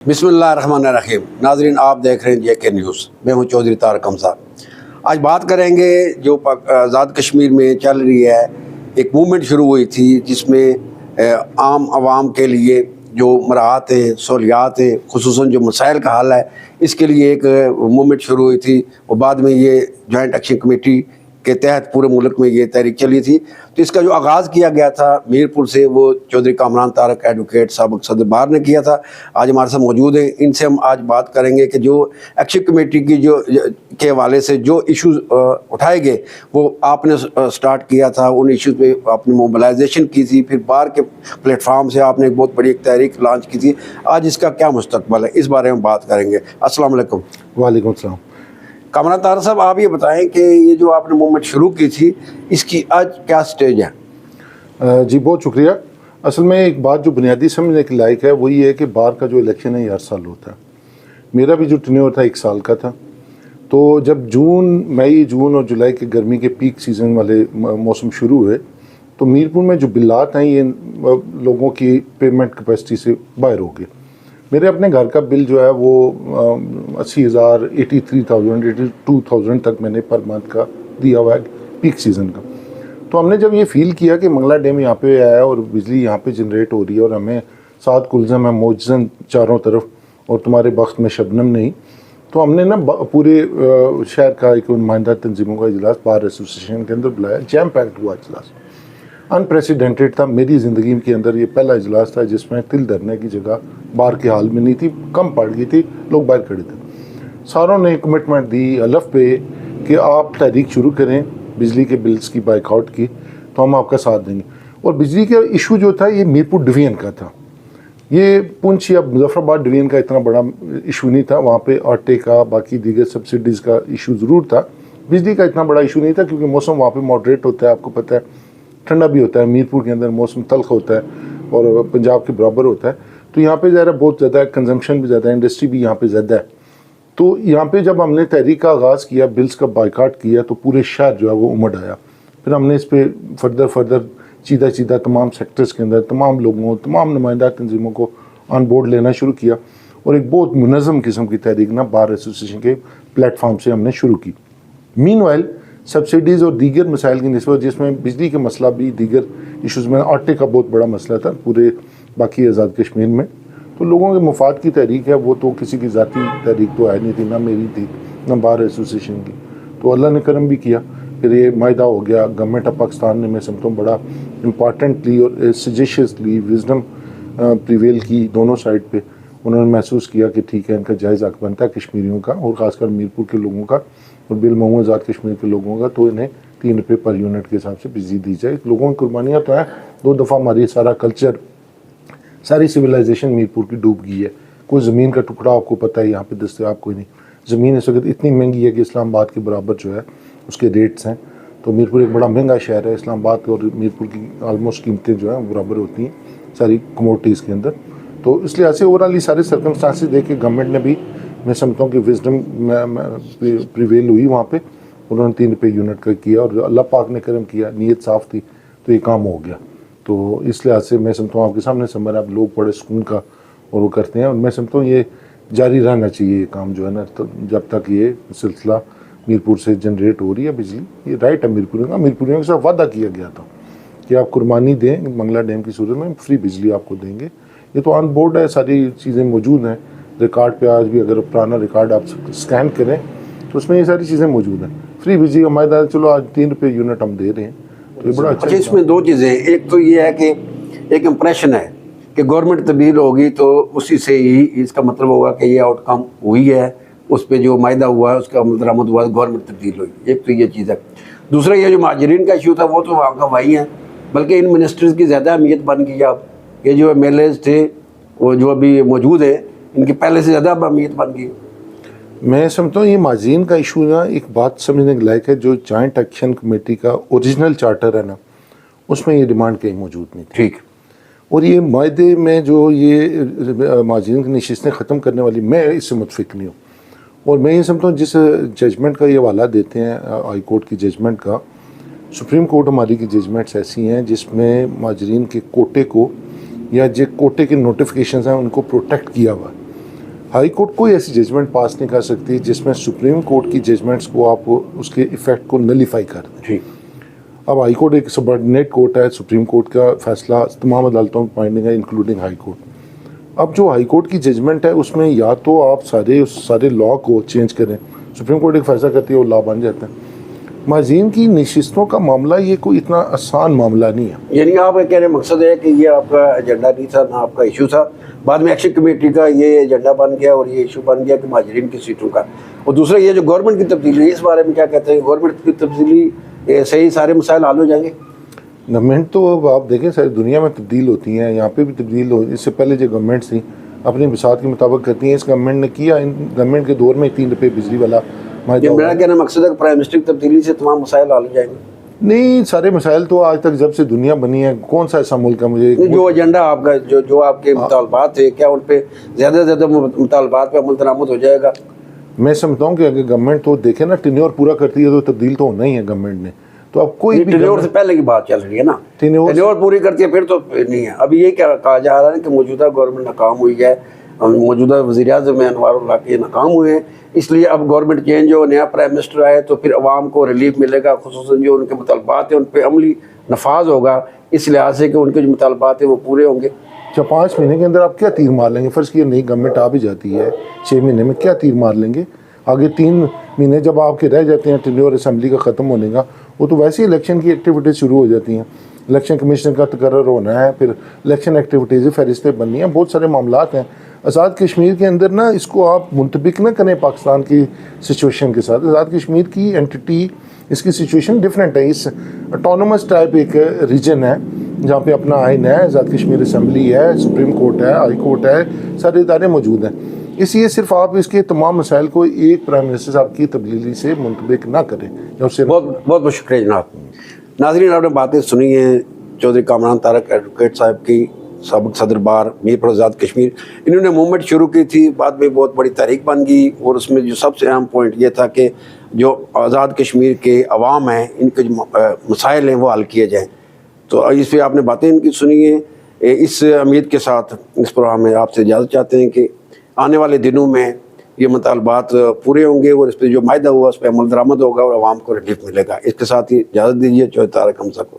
बिस्मिल्लाहिर्रहमानिर्रहीम। नाजरीन, आप देख रहे हैं JK न्यूज़। मैं हूं चौधरी तारक हमजा। आज बात करेंगे जो आज़ाद कश्मीर में चल रही है, एक मूवमेंट शुरू हुई थी जिसमें आम आवाम के लिए जो मराहत हैं, सहूलियात हैं, खुसूसन जो मसाइल का हल है, इसके लिए एक मूवमेंट शुरू हुई थी और बाद में ये जॉइंट एक्शन कमेटी के तहत पूरे मुल्क में ये तहरीक चली थी। तो इसका जो आगाज़ किया गया था मीरपुर से, वो चौधरी कामरान तारक एडवोकेट साबिक सदर बार ने किया था। आज हमारे साथ मौजूद हैं, इनसे हम आज बात करेंगे कि जो एक्शन कमेटी की जो के हवाले से जो इश्यूज़ उठाए गए वो आपने स्टार्ट किया था, उन इश्यूज़ पे आपने मोबिलाइजेशन की थी, फिर बार के प्लेटफार्म से आपने एक बहुत बड़ी एक तहरीक लॉन्च की थी। आज इसका क्या मुस्तकबल है, इस बारे में बात करेंगे। अस्सलाम वालेकुम। वालेकुम सलाम। कामरान तारक साहब, आप ये बताएं कि ये जो आपने मूवमेंट शुरू की थी, इसकी आज क्या स्टेज है? जी बहुत शुक्रिया। असल में एक बात जो बुनियादी समझने के लायक है वो ये है कि बार का जो इलेक्शन है ये हर साल होता है। मेरा भी जो टेन्योर था 1 साल का था। तो जब मई जून और जुलाई के गर्मी के पीक सीज़न वाले मौसम शुरू हुए तो मीरपुर में जो बिल्लात हैं ये लोगों की पेमेंट कैपेसिटी से बाहर हो गए। मेरे अपने घर का बिल जो है वो 80,000, 83,000, 82,000 तक मैंने पर मंथ का दिया हुआ है पीक सीज़न का। तो हमने जब ये फील किया कि मंगला डैम यहाँ पे आया और बिजली यहाँ पे जनरेट हो रही है और हमें 7 कुलज़म है मौजन चारों तरफ और तुम्हारे बख्त में शबनम नहीं, तो हमने ना पूरे शहर का एक नुमाइंदा तंजीमों का इजलास बार एसोसिएशन के अंदर बुलाया। जैम पैक्ड हुआ इजलास, अनप्रेसिडेंटेड था। मेरी ज़िंदगी के अंदर ये पहला इजलास था जिसमें तिल धरने की जगह बार के हाल में नहीं थी, कम पड़ गई थी, लोग बाहर खड़े थे। सारों ने कमिटमेंट दी अलफ पे कि आप तहरीक शुरू करें बिजली के बिल्स की बाइकआउट की, तो हम आपका साथ देंगे। और बिजली का इशू जो था ये मीरपुर डिवीज़न का था, ये पुंछ या मुजफ्फराबाद डिवीज़न का इतना बड़ा इशू नहीं था। वहाँ पे आटे का बाकी दीगर सब्सिडीज़ का इशू ज़रूर था, बिजली का इतना बड़ा इशू नहीं था क्योंकि मौसम वहाँ पे मॉडरेट होता है, आपको पता है, ठंडा भी होता है। मीरपुर के अंदर मौसम तल्ख होता है और पंजाब के बराबर होता है, तो यहाँ पे ज़रा बहुत ज़्यादा है, कंजम्पशन भी ज़्यादा है, इंडस्ट्री भी यहाँ पे ज़्यादा है। तो यहाँ पे जब हमने तहरीक का आगाज़ किया, बिल्स का बाइकाट किया, तो पूरे शहर जो है वो उमड़ आया। फिर हमने इस पर फर्दर सीधा तमाम सेक्टर्स के अंदर तमाम लोगों, तमाम नुमाइंदा तंजीमों को ऑन बोर्ड लेना शुरू किया और एक बहुत मुनज़्ज़म किस्म की तहरीक ना बार एसोसिएशन के प्लेटफार्म से हमने शुरू की। मीनवाइल सब्सिडीज़ और दीगर मसाइल की निस्बत, जिसमें बिजली का मसला भी दीगर इशूज़ में, आटे का बहुत बड़ा मसला था पूरे बाकी आज़ाद कश्मीर में, तो लोगों के मुफाद की तहरीक है वो, तो किसी की ज़ाती तहरीक तो है नहीं थी, ना मेरी थी ना बार एसोसिएशन की। तो अल्लाह ने करम भी किया, फिर ये मायदा हो गया। गवर्नमेंट ऑफ पाकिस्तान ने, मैं समझता हूँ, बड़ा इम्पॉर्टेंटली और सजेशियसली विजडम प्रिवेल की दोनों साइड पे। उन्होंने महसूस किया कि ठीक है, इनका जायज़ हक़ बनता है कश्मीरियों का और ख़ासकर मीरपुर के लोगों का और बिलमऊम आज़ाद कश्मीर के लोगों का, तो इन्हें 3 रुपये पर यूनिट के हिसाब से बिजली दी जाए। लोगों की कुर्बानियाँ तो हैं, 2 दफ़ा हमारी सारा कल्चर, सारी सिविलाइजेशन मीरपुर की डूब गई है। कोई ज़मीन का टुकड़ा आपको पता है यहाँ पे दस्तयाब कोई नहीं। ज़मीन इस वक्त इतनी महंगी है कि इस्लामाबाद के बराबर जो है उसके रेट्स हैं। तो मीरपुर एक बड़ा महंगा शहर है। इस्लामाबाद और मीरपुर की आलमोस्ट कीमतें जो हैं बराबर होती हैं सारी कमोडिटीज़ के अंदर। तो इसलिए ऐसे ओवरऑल ये सारे सर्कमस्टांसेस देख के गवर्नमेंट ने भी, मैं समझता हूँ कि विजडम प्रिवेल हुई वहाँ पे, उन्होंने 3 रुपये यूनिट का किया और अल्लाह पाक ने करम किया, नीयत साफ़ थी तो ये काम हो गया। तो इस लिहाज से मैं समझता हूँ आपके सामने समझ आप लोग बड़े सुकून का और वो करते हैं, और मैं समझता हूँ ये जारी रहना चाहिए ये काम जो है ना, तो जब तक ये सिलसिला मीरपुर से जनरेट हो रही है बिजली। ये राइट है मीरपुरियों के साथ वादा किया गया था कि आप कुर्बानी दें, मंगला डैम की सूरत में फ्री बिजली आपको देंगे। ये तो ऑन बोर्ड है, सारी चीज़ें मौजूद हैं रिकॉर्ड पे। आज भी अगर पुराना रिकॉर्ड आप स्कैन करें तो उसमें ये सारी चीज़ें मौजूद हैं। फ्री बिजली का मायदा, चलो आज 3 रुपये यूनिट हम दे रहे हैं, तो ये बड़ा अच्छा। इसमें 2 चीज़ें, एक तो ये है कि एक इम्प्रेशन है कि गवर्नमेंट तब्दील होगी तो उसी से ही इसका मतलब होगा कि ये आउटकम हुई है, उस पर जो मायदा हुआ है उसका दरामद हुआ, गवर्नमेंट तब्दील हुई। एक तो ये चीज़ है। दूसरा ये जो महाजरीन का इशू था वो तो वहाँ का वही है, बल्कि इन मिनिस्टर्स की ज़्यादा अहमियत बन गई। अब ये जो MLAs थे वो जो अभी मौजूद है, इनकी पहले से ज़्यादा अहमियत बन गई। मैं समझता हूँ ये माजीन का इशू ना एक बात समझने के लायक है। जो जॉइंट एक्शन कमेटी का ओरिजिनल चार्टर है ना, उसमें ये डिमांड कहीं मौजूद नहीं थी। ठीक। और ये मायदे में जो ये माजीन की नशिस्तें ख़त्म करने वाली, मैं इससे मुतफिक नहीं हूँ। और मैं ये समझता हूँ जिस जजमेंट का ये हवाला देते हैं हाई कोर्ट की जजमेंट का, सुप्रीम कोर्ट हमारी की जजमेंट्स ऐसी हैं जिसमें माजरीन के कोटे को या जो कोटे के नोटिफिकेशंस हैं उनको प्रोटेक्ट किया हुआ। ہائی کورٹ کوئی ایسی ججمنٹ پاس نہیں کر سکتی جس میں سپریم کورٹ کی ججمنٹس کو آپ اس کے ایفیکٹ کو نلیفائی کر دیں. جی. اب ہائی کورٹ ایک سبارڈینیٹ کورٹ ہے, سپریم کورٹ کا فیصلہ تمام عدالتوں میں بائنڈنگ ہے انکلوڈنگ ہائی کورٹ. اب جو ہائی کورٹ کی ججمنٹ ہے اس میں یا تو آپ سارے لاء کو چینج کریں, سپریم کورٹ ایک فیصلہ کرتی ہے وہ لاء بن جاتا ہے. معززین کی نشستوں کا معاملہ یہ کوئی اتنا آسان معاملہ نہیں ہے. یعنی آپ کا کہنے مقصد ہے کہ یہ آپ کا ایجنڈا نہیں تھا, نہ آپ کا ایشو تھا, بعد میں ایکشن کمیٹی کا یہ ایجنڈا بن گیا اور یہ ایشو بن گیا کہ مہاجرین کی سیٹوں کا. اور دوسرا یہ جو گورنمنٹ کی تبدیلی ہے اس بارے میں کیا کہتے ہیں؟ گورنمنٹ کی تبدیلی صحیح سارے مسائل حل ہو جائیں گے؟ گورنمنٹ تو اب آپ دیکھیں ساری دنیا میں تبدیل ہوتی ہیں, یہاں پہ بھی تبدیل ہو. اس سے پہلے جو گورنمنٹس تھیں اپنی بساط کے مطابق کرتی ہیں. اس گورنمنٹ نے کیا, ان گورنمنٹ کے دور میں 3 روپے بجلی والا میرا کہنا مقصد ہے کہ پرائم منسٹر کی تبدیلی سے تمام مسائل حل ہو جائیں گے. نہیں, سارے مسائل تو آج تک جب سے دنیا بنی ہے کون سا ایسا ملک ہے مجھے جو ایجنڈا آپ کا جو آپ کے مطالبات تھے کیا ان پہ زیادہ سے زیادہ مطالبات پہ عمل درآمد ہو جائے گا؟ میں سمجھتا ہوں کہ اگر گورنمنٹ تو دیکھیں نا ٹینیور پورا کرتی ہے تو تبدیل تو ہونا ہی ہے گورنمنٹ نے. تو اب کوئی بھی ٹینیور سے پہلے کی بات چل رہی ہے نا, ٹینیور پوری کرتی ہے پھر تو نہیں ہے. ابھی یہ کہا جا رہا ہے کہ موجودہ گورنمنٹ ناکام ہوئی ہے, موجودہ وزیر اعظم انوار اللہ کے ناکام ہوئے ہیں, اس لیے اب گورنمنٹ چینج ہو, نیا پرائم منسٹر آئے تو پھر عوام کو ریلیف ملے گا, خصوصاً جو ان کے مطالبات ہیں ان پہ عملی نفاذ ہوگا, اس لحاظ سے کہ ان کے جو مطالبات ہیں وہ پورے ہوں گے. 5 مہینے کے اندر آپ کیا تیر مار لیں گے؟ فرض کیے نئی گورنمنٹ آ بھی جاتی ہے 6 مہینے میں, کیا تیر مار لیں گے؟ آگے 3 مہینے جب آپ کے رہ جاتے ہیں ٹینیور اسمبلی کا ختم ہونے کا, وہ تو ویسے ہی الیکشن کی ایکٹیویٹیز شروع ہو جاتی ہیں. الیکشن کمیشن کا تقرر ہونا ہے, پھر الیکشن ایکٹیویٹیز فہرستیں بننی ہیں, بہت سارے معاملات ہیں. آزاد کشمیر کے اندر نا اس کو آپ منطبق نہ کریں پاکستان کی سچویشن کے ساتھ. آزاد کشمیر کی اینٹی, اس کی سچویشن ڈفرینٹ ہے. اس اٹانومس ٹائپ ایک ریجن ہے جہاں پہ اپنا آئین ہے, آزاد کشمیر اسمبلی ہے, سپریم کورٹ ہے, ہائی کورٹ ہے, سارے ادارے موجود ہیں. اس لیے صرف آپ اس کے تمام مسائل کو ایک پرائم منسٹر صاحب کی تبدیلی سے منطبق نہ کریں. بہت بہت شکریہ جناب. ناظرین, آپ نے باتیں سنی ہیں چودھری کامران طارق ایڈوکیٹ صاحب کی, سابق صدر بار میر پر آزاد کشمیر. انہوں نے موومنٹ شروع کی تھی, بعد میں بہت بڑی تحریک بن گئی, اور اس میں جو سب سے اہم پوائنٹ یہ تھا کہ جو آزاد کشمیر کے عوام ہیں ان کے جو مسائل ہیں وہ حل کیے جائیں. تو اس پہ آپ نے باتیں ان کی سنی ہیں. اس امید کے ساتھ اس پروگرام میں آپ سے اجازت چاہتے ہیں کہ آنے والے دنوں میں یہ مطالبات پورے ہوں گے اور اس پہ جو معاہدہ ہوا اس پہ عمل درآمد ہوگا اور عوام کو ریلیف ملے گا. اس کے ساتھ ہی اجازت دیجیے. چودھری طارق حمزہ کو.